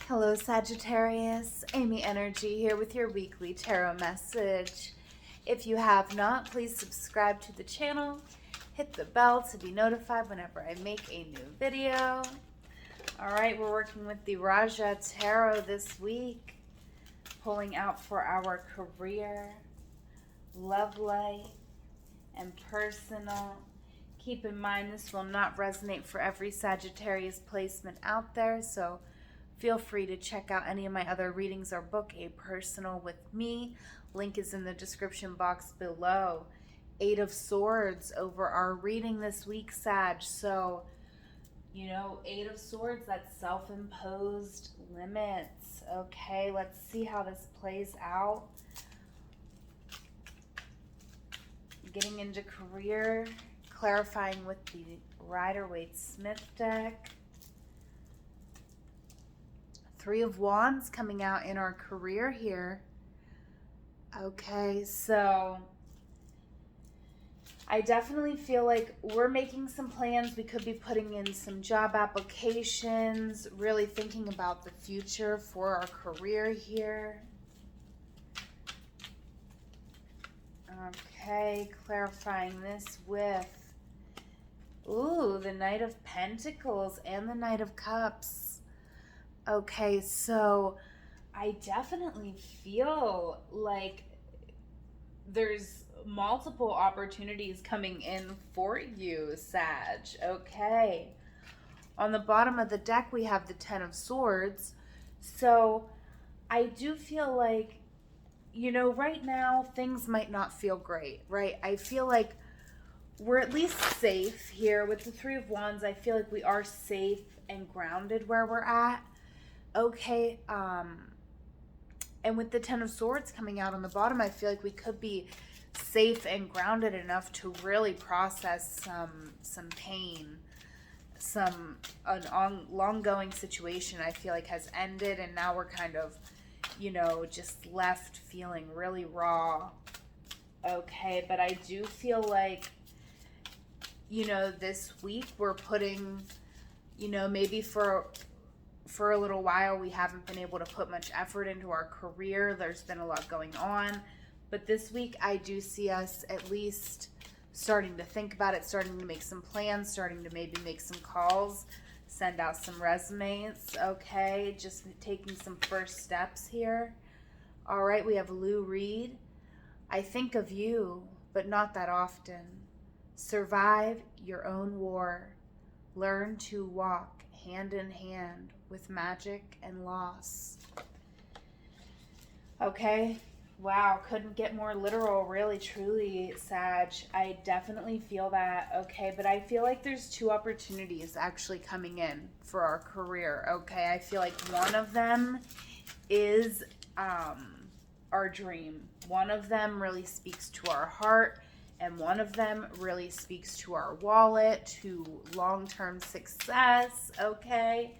Hello Sagittarius, Amy Energy here with your weekly tarot message. If you have not, please subscribe to the channel, hit the bell to be notified whenever I make a new video. Alright, we're working with the Raja Tarot this week, pulling out for our career, love life, and personal. Keep in mind this will not resonate for every Sagittarius placement out there, so feel free to check out any of my other readings or book a personal with me. Link is in the description box below. 8 of Swords over our reading this week, Sag. So, 8 of Swords, that's self-imposed limits. Okay, let's see how this plays out. Getting into career, clarifying with the Rider-Waite-Smith deck. 3 of Wands coming out in our career here. Okay, so I definitely feel like we're making some plans. We could be putting in some job applications, really thinking about the future for our career here. Okay, clarifying this with, the Knight of Pentacles and the Knight of Cups. Okay, so I definitely feel like there's multiple opportunities coming in for you, Sag. Okay. On the bottom of the deck, we have the 10 of Swords. So I do feel like, right now things might not feel great, right? I feel like we're at least safe here. With the 3 of Wands, I feel like we are safe and grounded where we're at. Okay, and with the 10 of Swords coming out on the bottom, I feel like we could be safe and grounded enough to really process some pain, an long-going situation I feel like has ended, and now we're kind of, just left feeling really raw. Okay, but I do feel like, this week we're putting, maybe for a little while we haven't been able to put much effort into our career. There's been a lot going on, but this week I do see us at least starting to think about it, starting to make some plans, starting to maybe make some calls, send out some resumes. Okay, just taking some first steps here. All right, we have Lou Reed. I think of you, but not that often. Survive your own war. Learn to walk hand in hand with magic and loss. Okay, wow, couldn't get more literal, really, truly, Sag. I definitely feel that. Okay, but I feel like there's 2 opportunities actually coming in for our career. Okay, I feel like one of them is our dream. One of them really speaks to our heart, and one of them really speaks to our wallet, to long-term success. Okay,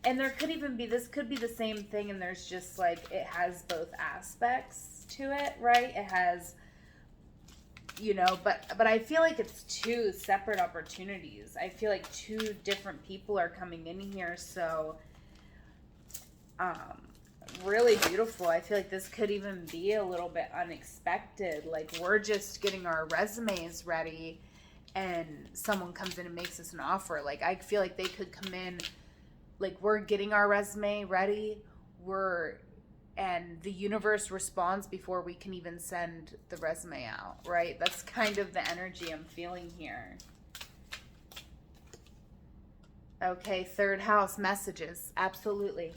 and there could even be, this could be the same thing, and there's just like, it has both aspects to it, right? It has, but I feel like it's 2 separate opportunities. I feel like 2 different people are coming in here. So, really beautiful. I feel like this could even be a little bit unexpected. Like, we're just getting our resumes ready and someone comes in and makes us an offer. Like, I feel like they could come in, like, we're getting our resume ready, and the universe responds before we can even send the resume out, right? That's kind of the energy I'm feeling here. Okay, 3rd house, messages. Absolutely.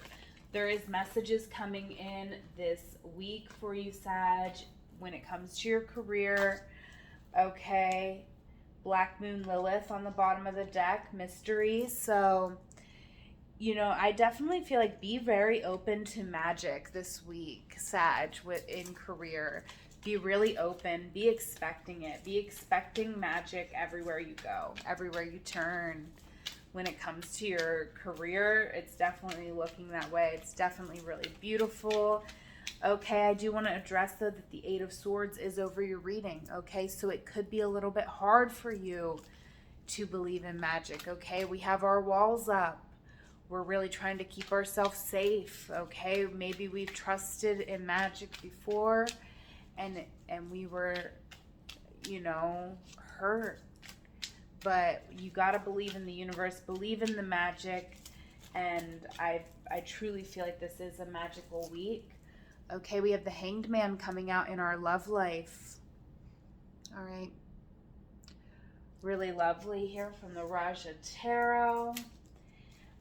There is messages coming in this week for you, Sag, when it comes to your career. Okay, Black Moon Lilith on the bottom of the deck, mystery. So, I definitely feel like be very open to magic this week, Sag, in career. Be really open. Be expecting it. Be expecting magic everywhere you go, everywhere you turn. When it comes to your career, it's definitely looking that way. It's definitely really beautiful. Okay, I do want to address, though, that the 8 of Swords is over your reading. Okay, so it could be a little bit hard for you to believe in magic. Okay, we have our walls up. we're really trying to keep ourselves safe, okay? Maybe we've trusted in magic before and we were, you know, hurt. But you got to believe in the universe, believe in the magic, and I truly feel like this is a magical week. Okay, we have the Hanged Man coming out in our love life. All right. Really lovely here from the Raja Tarot.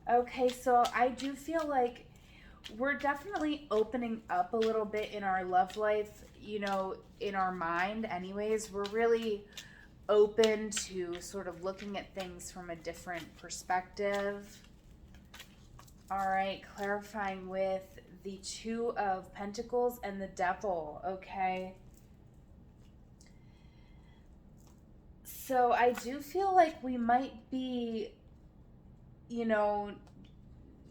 Okay, so I do feel like we're definitely opening up a little bit in our love life, you know, in our mind anyways. We're really open to sort of looking at things from a different perspective. All right, clarifying with the Two of Pentacles and the Devil, okay? So I do feel like we might be, you know,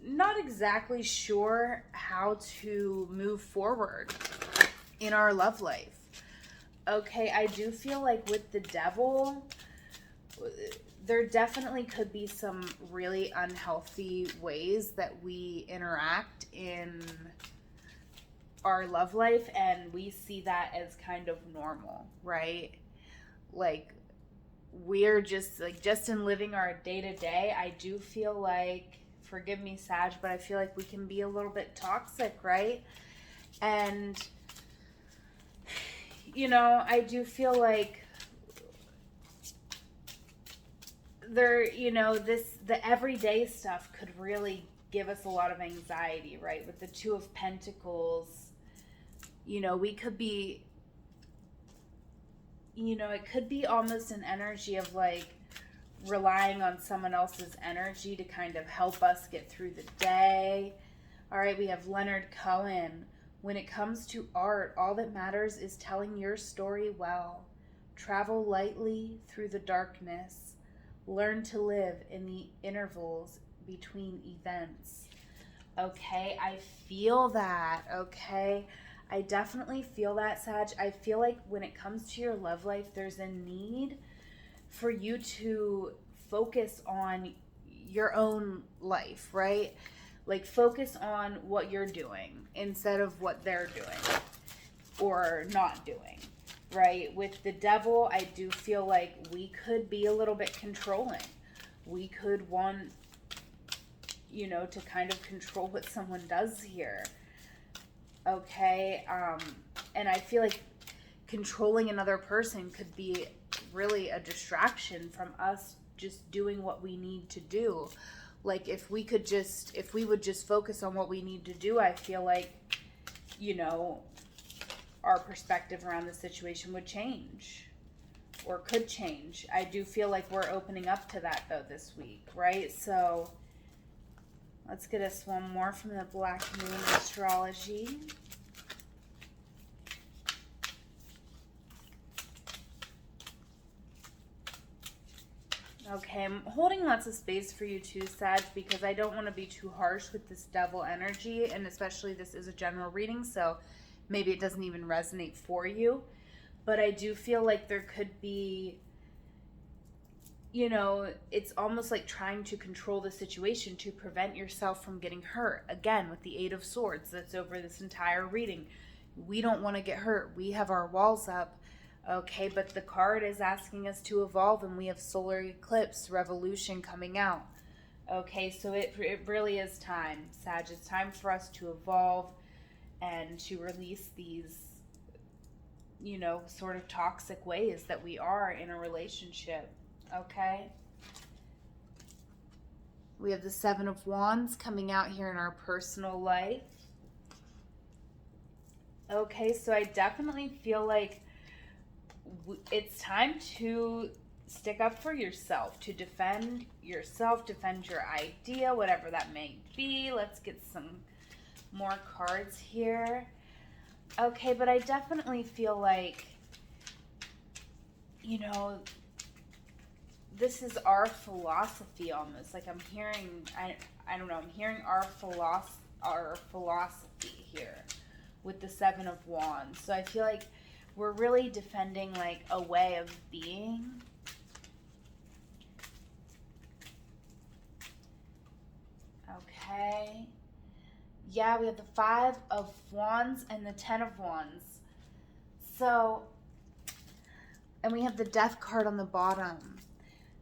not exactly sure how to move forward in our love life. Okay, I do feel like with the Devil, there definitely could be some really unhealthy ways that we interact in our love life, and we see that as kind of normal, right? Like, we're just in living our day-to-day, I do feel like, forgive me, Sag, but I feel like we can be a little bit toxic, right? And, you know, I do feel like there, you know, the everyday stuff could really give us a lot of anxiety, right? With the Two of Pentacles, you know, we could be, you know, it could be almost an energy of like relying on someone else's energy to kind of help us get through the day. All right, we have Leonard Cohen. When it comes to art, all that matters is telling your story well. Travel lightly through the darkness. Learn to live in the intervals between events. Okay, I feel that, okay? I definitely feel that, Sag. I feel like when it comes to your love life, there's a need for you to focus on your own life, right? Like, focus on what you're doing instead of what they're doing or not doing, right? With the Devil, I do feel like we could be a little bit controlling. We could want, you know, to kind of control what someone does here. Okay, and I feel like controlling another person could be really a distraction from us just doing what we need to do. Like, if we would just focus on what we need to do, I feel like, you know, our perspective around the situation would change or could change. I do feel like we're opening up to that though this week, right? So let's get us one more from the Black Moon Astrology. Okay, I'm holding lots of space for you too, Sag, because I don't want to be too harsh with this Devil energy, and especially this is a general reading, so maybe it doesn't even resonate for you. But I do feel like there could be, you know, it's almost like trying to control the situation to prevent yourself from getting hurt. Again, with the Eight of Swords, that's over this entire reading. We don't want to get hurt. We have our walls up. Okay, but the card is asking us to evolve, and we have solar eclipse, revolution coming out. Okay, so it really is time, Sag. It's time for us to evolve and to release these, you know, sort of toxic ways that we are in a relationship. Okay? We have the Seven of Wands coming out here in our personal life. Okay, so I definitely feel like it's time to stick up for yourself, to defend yourself, defend your idea, whatever that may be. Let's get some more cards here. Okay, but I definitely feel like, you know, this is our philosophy almost. Like, I'm hearing, I don't know, I'm hearing our philosophy here with the Seven of Wands. So I feel like we're really defending like a way of being. Okay. Yeah, we have the 5 of Wands and the 10 of Wands. So, and we have the Death card on the bottom.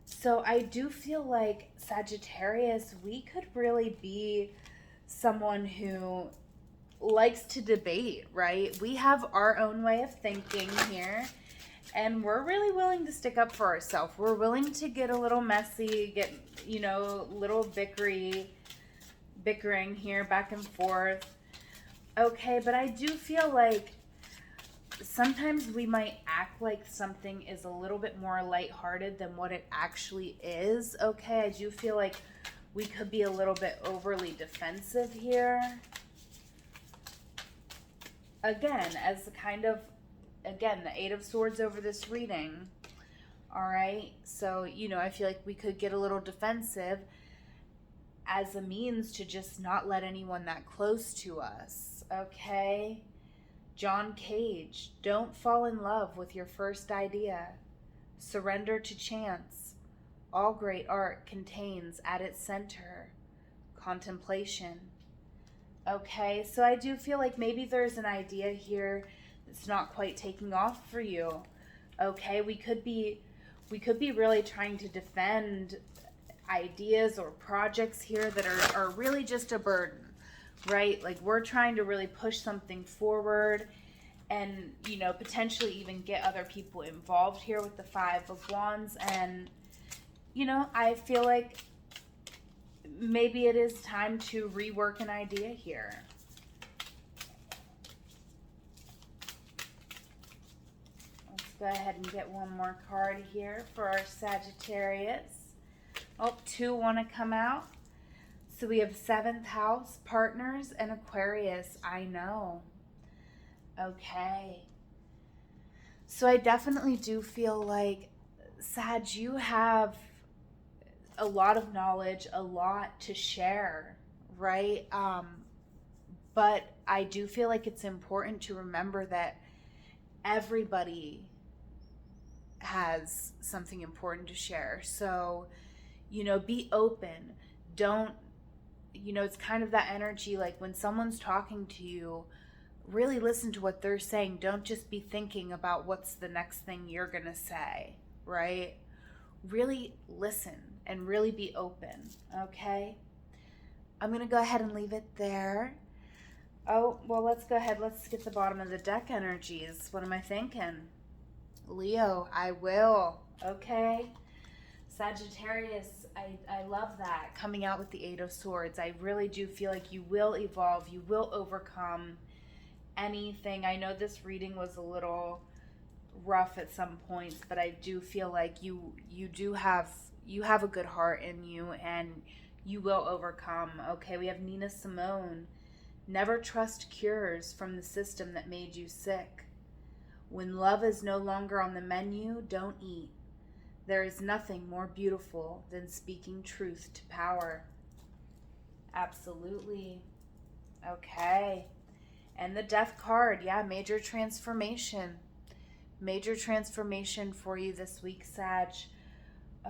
So I do feel like Sagittarius, we could really be someone who likes to debate, right? We have our own way of thinking here, and we're really willing to stick up for ourselves. We're willing to get a little messy, get, little bickering here back and forth. Okay, but I do feel like sometimes we might act like something is a little bit more lighthearted than what it actually is. Okay, I do feel like we could be a little bit overly defensive here. Again, as the 8 of Swords over this reading. All right, so, I feel like we could get a little defensive as a means to just not let anyone that close to us. Okay. John Cage, don't fall in love with your first idea. Surrender to chance. All great art contains at its center contemplation. Okay, so I do feel like maybe there's an idea here that's not quite taking off for you. Okay, we could be really trying to defend ideas or projects here that are really just a burden. Right? Like we're trying to really push something forward and, potentially even get other people involved here with the 5 of Wands. And, I feel like maybe it is time to rework an idea here. Let's go ahead and get one more card here for our Sagittarius. Oh, 2 want to come out. So we have 7th house, partners, and Aquarius. I know. Okay. So I definitely do feel like, Sag, you have a lot of knowledge, a lot to share, right? But I do feel like it's important to remember that everybody has something important to share. So, be open. Don't, it's kind of that energy, like when someone's talking to you, really listen to what they're saying. Don't just be thinking about what's the next thing you're going to say, right? Really listen and really be open, okay? I'm going to go ahead and leave it there. Oh, well, let's go ahead. Let's get the bottom of the deck energies. What am I thinking? Leo, I will, okay? Sagittarius, I love that, coming out with the 8 of Swords. I really do feel like you will evolve. You will overcome anything. I know this reading was a little rough at some points, but I do feel like you have a good heart in you, and you will overcome. Okay, we have Nina Simone. Never trust cures from the system that made you sick. When love is no longer on the menu, don't eat. There is nothing more beautiful than speaking truth to power. Absolutely. Okay. And the Death card. Yeah, major transformation. Major transformation for you this week, Sag.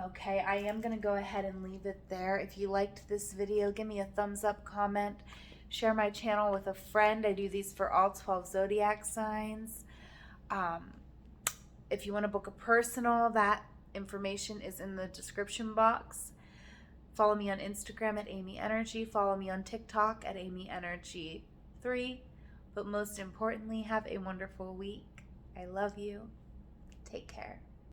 Okay, I am going to go ahead and leave it there. If you liked this video, give me a thumbs up, comment, share my channel with a friend. I do these for all 12 zodiac signs. If you want to book a personal, that information is in the description box. Follow me on Instagram at amyenergy. Follow me on TikTok at amyenergy3. But most importantly, have a wonderful week. I love you. Take care.